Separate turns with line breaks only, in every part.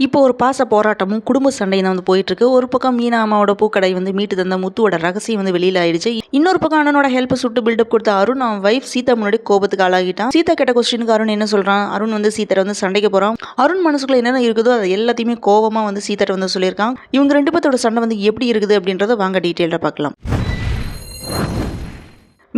இப்போ ஒரு பாச போராட்டமும் குடும்ப சண்டையும் தான் வந்து போயிட்டு இருக்கு. ஒரு பக்கம் மீனா அம்மாவோட பூக்கடை வந்து மீட்டு தந்த முத்துவோட ரகசியம் வந்து வெளியில ஆயிடுச்சு. இன்னொரு பக்கம் அண்ணனோட ஹெல்ப் சுட்டு பில்டப் கொடுத்த அருண் அவன் வைஃப் சீதா முன்னாடி கோபத்துக்கு ஆளாகிட்டான். சீதா கேட்ட கொஸ்டினுக்கு அருண் என்ன சொல்றான்? அருண் வந்து சீதா வந்து சண்டைக்கு போறான். அருண் மனசுக்குள்ள என்னென்ன இருக்குதோ அது எல்லாத்தையுமே கோபமா வந்து சீதா வந்து சொல்லியிருக்கான். இவங்க ரெண்டு பேத்தோட சண்டை வந்து எப்படி இருக்குது அப்படின்றத வாங்க டீட்டெயிலா பார்க்கலாம்.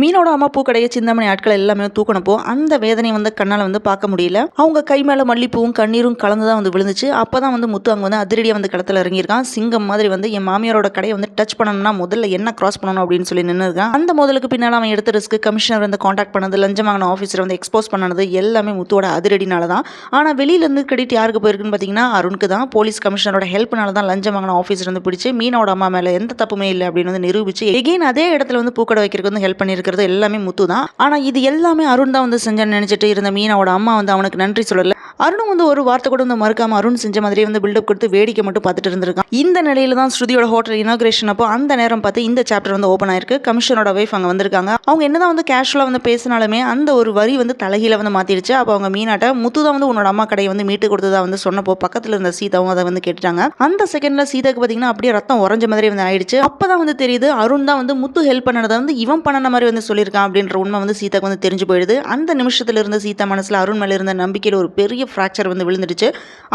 மீனோட அம்மா பூக்கடையை சிந்தாமணி ஆட்கள் எல்லாமே தூக்கினப்போ அந்த வேதனை வந்து கண்ணால் வந்து பார்க்க முடியல. அவங்க கை மேலே மல்லிப்பூவும் கண்ணீரும் கலந்து தான் வந்து விழுந்துச்சு. அப்போ தான் வந்து முத்து அங்கே வந்து அதிரடியாக வந்து களத்தில் இறங்கியிருக்கான். சிங்கம் மாதிரி வந்து என் மாமியாரோட கடையை வந்து டச் பண்ணணும்னா முதல்ல என்ன கிராஸ் பண்ணணும் அப்படின்னு சொல்லி நின்றுருக்கான். அந்த முதலுக்கு பின்னால் அவன் எடுத்த ரிஸ்க்கு கமிஷனர் வந்து காண்டாக்ட் பண்ணது, லஞ்சம் வாங்கின ஆஃபீஸரை வந்து எக்ஸ்போஸ் பண்ணது எல்லாமே முத்துவோட அதிரடினால தான். ஆனால் வெளியிலேருந்து கிரெடிட் யாருக்கு போயிருக்குன்னு பார்த்தீங்கன்னா அருணுக்கு தான். போலீஸ் கமிஷனரோட ஹெல்ப்னால தான் லஞ்சம் வாங்கின ஆஃபீஸர் வந்து பிடிச்சி மீனோட அம்மா மேலே எந்த தப்புமே இல்லை அப்படின்னு வந்து நிரூபிச்சு எகெயின் அதே இடத்துல வந்து பூக்கடை வைக்கிறதுக்கு வந்து ஹெல்ப் பண்ணியிருக்கிறது எல்லாமே முத்து தான். ஆனா இது எல்லாமே அருண் தான் வந்து செஞ்சான்னு நினைச்சிட்டு இருந்த மீனாவோட அம்மா வந்து அவனுக்கு நன்றி சொல்லல. அருணும் வந்து ஒரு வார்த்தை கூட வந்து மறுக்காம அருண் செஞ்ச மாதிரியே வந்து பில்டப் கொடுத்து வேடிக்கை மட்டும் பார்த்துட்டு இருந்திருக்கான். இந்த நிலையில தான் ஸ்ருதியோட ஹோட்டல் இனாகிரேஷன் அப்போ அந்த நேரம் பார்த்து இந்த சாப்டர் வந்து ஓப்பன் ஆயிருக்கு. கமிஷனரோட வைஃப் அங்கே வந்திருக்காங்க. அவங்க என்னதான் வந்து கேஷுவலா வந்து பேசினாலுமே அந்த ஒரு வரி வந்து தலைகீழ வந்து மாத்திடுச்சு. அப்போ அவங்க மீனாட்ட முத்து தான் வந்து உன்னோட அம்மா கடையை வந்து மீட்டு கொடுத்ததா வந்து சொன்னப்போ பக்கத்துல இருந்த சீதாவும் அதை வந்து கேட்டுட்டாங்க. அந்த செகண்ட்ல சீதாக்கு பார்த்தீங்கன்னா அப்படியே ரத்தம் உறைஞ்ச மாதிரி வந்து ஆயிடுச்சு. அப்பதான் வந்து தெரியுது அருண் தான் வந்து முத்து ஹெல்ப் பண்ணதை வந்து இவன் பண்ணன மாதிரி வந்து சொல்லியிருக்கான் அப்படின்ற உண்மை வந்து சீதாக்கு வந்து தெரிஞ்சு போயிடுது. அந்த நிமிஷத்துல இருந்த சீதா மனசுல அருண் மேல இருந்த நம்பிக்கையில ஒரு பெரிய ஃப்ராக்சர் வந்து விழுந்துடுச்சு.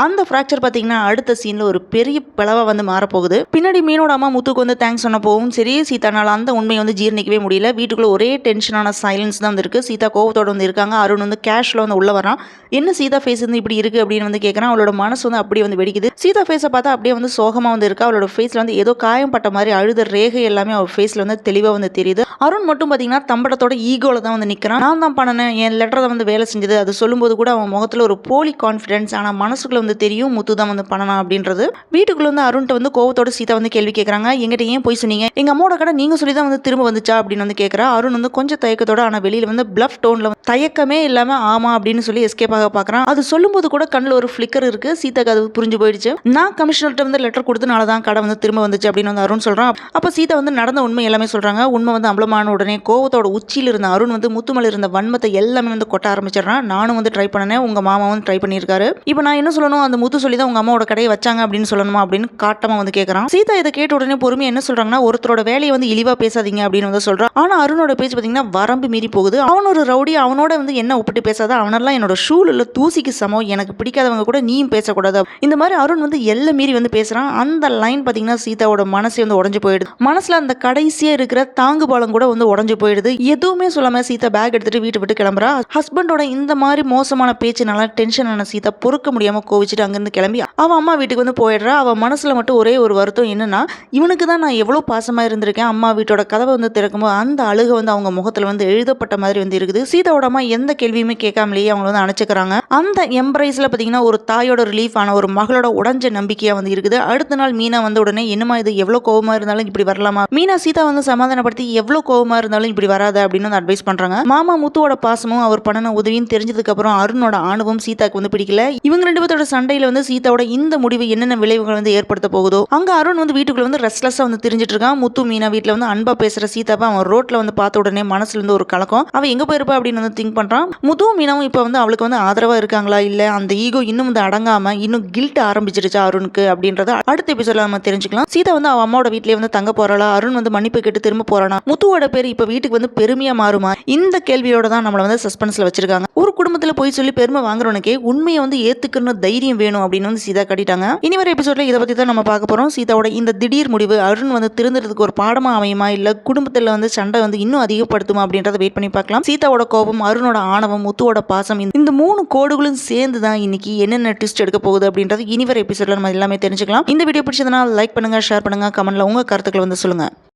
அந்த ஃப்ராக்சர் பார்த்தீங்கன்னா அடுத்த சீன்ல ஒரு பெரிய பிளவா வந்து மாறப்போகுது. பின்னாடி மீனோட அம்மா முத்துக்கு வந்து தேங்க்ஸ் சொன்ன போகும் சரி, சீதானால அந்த உண்மையை வந்து ஜீர்ணிக்கவே முடியல. வீட்டுக்குள்ள ஒரே டென்ஷனான சைலன்ஸ் தான் வந்து இருக்கு. சீதா கோவத்தோட வந்து இருக்காங்க. அருண் வந்து கேஷ்ல வந்து உள்ள வரான். என்ன சீதா ஃபேஸ் வந்து இப்படி இருக்கு அப்படின்னு வந்து கேட்கறான். அவளோட மனசு வந்து அப்படியே வந்து வெடிக்குது. சீதா ஃபேஸை பார்த்தா அப்படியே வந்து சோகமா வந்து இருக்கா. அவளோட ஃபேஸ்ல வந்து ஏதோ காயம் பட்ட மாதிரி அழுத ரேகை எல்லாமே அவள் ஃபேஸ்ல வந்து தெளிவா வந்து தெரியுது. அருண் மட்டும் பார்த்தீங்கன்னா தம்படத்தோட ஈகோல தான் வந்து நிற்கிறான். நான் தான் பண்ணனேன், என் லெட்டரை வந்து வேலை செஞ்சது. அது சொல்லும்போது கூட அவன் முகத்தில் ஒரு போலி கான்ஃபிடன்ஸ். ஆனால் மனசுக்குள்ள வந்து தெரியும் முத்து தான் வந்து பண்ணனா அப்படின்றது. வீட்டுக்குள்ள வந்து அருண்கிட்ட வந்து கோவத்தோட சீதா வந்து கேள்வி கேட்குறாங்க. எங்கிட்ட ஏன் போய் சொன்னீங்க? எங்கள் அம்மாவோட கடை நீங்கள் சொல்லி தான் வந்து திரும்ப வந்துச்சா அப்படின்னு வந்து கேட்குறா. அருண் வந்து கொஞ்சம் தயக்கத்தோட ஆனால் வெளியில் வந்து பிளஃப் டோனில் தயக்கமே இல்லாமல் ஆமா அப்படின்னு சொல்லி எஸ்கேப் ஆக பார்க்குறான். அது சொல்லும்போது கூட கண்ணில் ஒரு ஃப்ளிக்கர் இருக்குது. சீதாக்கு அது புரிஞ்சு போயிடுச்சு. நான் கமிஷனர்கிட்ட வந்து லெட்டர் கொடுத்தனால தான் கடை வந்து திரும்ப வந்துச்சு அப்படின்னு வந்து அருண் சொல்கிறான். அப்போ சீதா வந்து நடந்த உண்மை எல்லாமே சொல்கிறாங்க. உண்மை வந்து அம்பலமான உடனே கோவத்தோட உச்சியில் இருந்த அருண் வந்து முத்துமலை இருந்த வன்மத்தை எல்லாமே வந்து கொட்ட ஆரம்பிச்சிடறான். நானும் வந்து ட்ரை பண்ணேன், உங்க மாமா வந்து ட்ரை பண்ணியிருக்காரு. இப்போ நான் என்ன சொல்லணும்? அந்த முத்து சொல்லி தான் உங்க அம்மாவோட கடையை வச்சாங்க அப்படின்னு சொல்லணுமா அப்படின்னு காட்டமா வந்து கேட்கறான். சீதா இதை கேட்ட உடனே பொறுமையா என்ன சொல்றாங்கன்னா, ஒருத்தரோட வேலையை வந்து இழிவா பேசாதீங்க அப்படின்னு வந்து சொல்றான். ஆனா அருணோட பேச்சு பார்த்தீங்கன்னா வரம்பு மீறி போகுது. அவன் ஒரு ரவுடி, அவனோட வந்து என்ன ஒப்பிட்டு பேசாத, அவனெல்லாம் என்னோட ஷூல தூசிக்கு சமம், எனக்கு பிடிக்காதவங்க கூட நீயும் பேசக்கூடாது. இந்த மாதிரி அருண் வந்து எல்லை மீறி வந்து பேசுறான். அந்த லைன் பார்த்தீங்கன்னா சீதாவோட மனசே வந்து உடஞ்சு போயிடுது. மனசுல அந்த கடைசியா இருக்கிற தாங்கு பாலம் கூட வந்து உடஞ்சு போயிடுது. எதுவுமே சொல்லாம சீதா பேக் எடுத்துட்டு வீட்டை விட்டு கிளம்புறா. ஹஸ்பண்டோட இந்த மாதிரி மோசமான பேச்சுனால டென்ஷன் ஆன சீதா பொறுக்க முடியாம கோவிச்சுட்டு அங்கிருந்து கிளம்பி அவன் அம்மா வீட்டுக்கு வந்து போயிடுறா. அவன் மனசுல மட்டும் ஒரே ஒரு வருத்தம் என்னன்னா, இவனுக்கு தான் நான் எவ்வளவு பாசமா இருந்திருக்கேன். அம்மா வீட்டோட கதவை வந்து திறக்கும்போது அந்த அழுகை வந்து அவங்க முகத்துல வந்து எழுதப்பட்ட மாதிரி வந்து இருக்குது. சீதாவோட அம்மா எந்த கேள்வியுமே கேட்காமலேயே அவங்க வந்து அணைச்சுக்கிறாங்க. அந்த எம்ப்ரைஸ்ல பாத்தீங்கன்னா ஒரு தாயோட ரிலீஃப் ஆன ஒரு மகளோட உடஞ்ச நம்பிக்கையா வந்து இருக்குது. அடுத்த நாள் மீனா வந்த உடனே என்னமா இது, எவ்வளவு கோவமா இருந்தாலும் இப்படி வரலாமா? மீனா சீதா வந்து சமாதானப்படுத்தி எவ்வளவு கோவமா இருந்தாலும் இப்படி வராத அப்படின்னு வந்து அட்வைஸ் பண்றாங்க. மாமா முத்துவோட பாசமும் அவர் பண்ணன உதவியும் தெரிஞ்சதுக்கு அப்புறம் அருணோட ஆணவம் சீதாக்கு வந்து பிடிக்கல. இவங்க ரெண்டு பேரோட சண்டையில வந்து சீதாவோட இந்த முடிவு என்னென்ன விளைவுகள் வந்து ஏற்படுத்த போகுதோ. அங்க அருண் வந்து வீட்டுக்குள்ள வந்து ரெஸ்ட்லெஸ்ஸா வந்து தெரிஞ்சிட்டு இருக்கான். முத்து மீனா வீட்டுல வந்து அன்பா பேசுற சீதாவை அவன் ரோட்ல வந்து பார்த்த உடனே மனசுல இருந்து ஒரு கலக்கம். அவ எங்க போயிருப்பா அப்படின்னு வந்து திங்க் பண்றான். முத்துவும் மீனாவும் இப்ப வந்து அவளுக்கு வந்து ஆதரவா இருக்காங்களா, இல்ல அந்த ஈகோ இன்னும் வந்து அடங்காம இன்னும் கில்ட் ஆரம்பிச்சிருச்சா அருணுக்கு அப்படின்றத அடுத்த எபிசோட்ல நம்ம தெரிஞ்சுக்கலாம். சீதா வந்து அவ அம்மாவோட வீட்லயே வந்து தங்க போறாளா, அருண் வந்து மன்னிப்பு கேட்டு திரும்ப போறானா, முத்துவோட பேர் இப்ப வீட்டுக்கு வந்து பெருமையா மாறுமா? இந்த கேள்வியோட தான் நம்மள வந்து சஸ்பென்ஸ்ல வச்சிருக்காங்க. ஒரு குடும்பத்துல போய் சொல்லி பெருமை வாங்குறவனுக்கே உண்மையை வந்து ஏத்துக்கணும் தைரியம் வேணும் அப்படின்னு வந்து சீதா காட்டிட்டாங்க. இனி வர எபிசோட்ல இதை பத்தி தான் நம்ம பார்க்க போறோம். சீதாவோட இந்த திடீர் முடிவு அருண் வந்து திருந்துறதுக்கு ஒரு பாடமா அமையுமா, இல்ல குடும்பத்துல வந்து சண்டை வந்து இன்னும் அதிகப்படுத்துமா அப்படின்றத வெயிட் பண்ணி பார்க்கலாம். சீதாவோட கோபம், அருணோட ஆணவம், முத்துவோட பாசம், இந்த 3 கோடுகளும் சேர்ந்து தான் இன்னைக்கு என்னென்ன ட்விஸ்ட் எடுக்க போகுது அப்படின்றது இனி வர எபிசோட்ல நம்ம எல்லாமே தெரிஞ்சுக்கலாம். இந்த வீடியோ பிடிச்சதுனா லைக் பண்ணுங்க, ஷேர் பண்ணுங்க, கமெண்ட்ல உங்க கருத்துக்களை வந்து சொல்லுங்க.